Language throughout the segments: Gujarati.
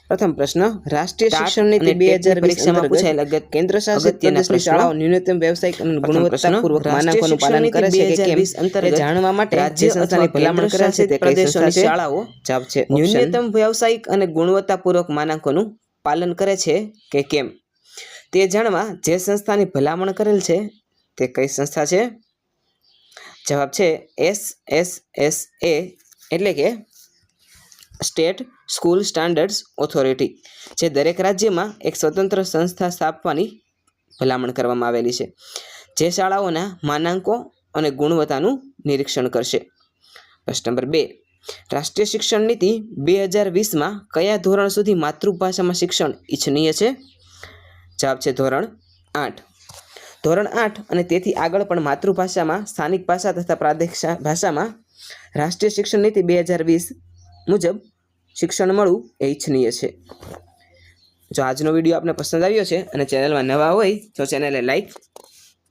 प्रथम प्रश्न राष्ट्रीय शिक्षण नीति 2020 परीक्षाમાં પૂછાયેલ અગત્યના કેન્દ્ર શાસિત પ્રદેશની શાળાઓ ન્યૂનતમ વ્યવસાયિક અને ગુણવત્તાપૂર્વક માનાંકોનું પાલન કરે છે કે કેમ તે જાણવા માટે રાજ્ય સંસ્થાની ભલામણ કરે છે તે કઈ સંસ્થા છે? શાળાઓ જવાબ છે ન્યૂનતમ વ્યવસાયિક અને ગુણવત્તાપૂર્વક માનાંકોનું પાલન કરે છે કે કેમ તે જાણવા જે સંસ્થાની ભલામણ કરેલ છે તે કઈ સંસ્થા છે? જવાબ છે SSSA એટલે કે સ્ટેટ સ્કૂલ સ્ટાન્ડર્ડ્સ ઓથોરિટી, જે દરેક રાજ્યમાં એક સ્વતંત્ર સંસ્થા સ્થાપવાની ભલામણ કરવામાં આવેલી છે, જે શાળાઓના માનાંકો અને ગુણવત્તાનું નિરીક્ષણ કરશે. પ્રશ્ન નંબર 2, રાષ્ટ્રીય શિક્ષણ નીતિ 2020માં કયા ધોરણ સુધી માતૃભાષામાં શિક્ષણ ઇચ્છનીય છે? જવાબ છે ધોરણ 8. ધોરણ 8 અને તેથી આગળ પણ માતૃભાષામાં સ્થાનિક ભાષા તથા પ્રાદેશિક ભાષામાં રાષ્ટ્રીય શિક્ષણ નીતિ 2020 મુજબ શિક્ષણ મળવું એ ઇચ્છનીય છે. જો આજનો વિડીયો આપને પસંદ આવ્યો છે અને ચેનલમાં નવા હોય તો ચેનલને લાઈક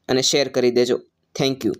અને શેર કરી દેજો. Thank you.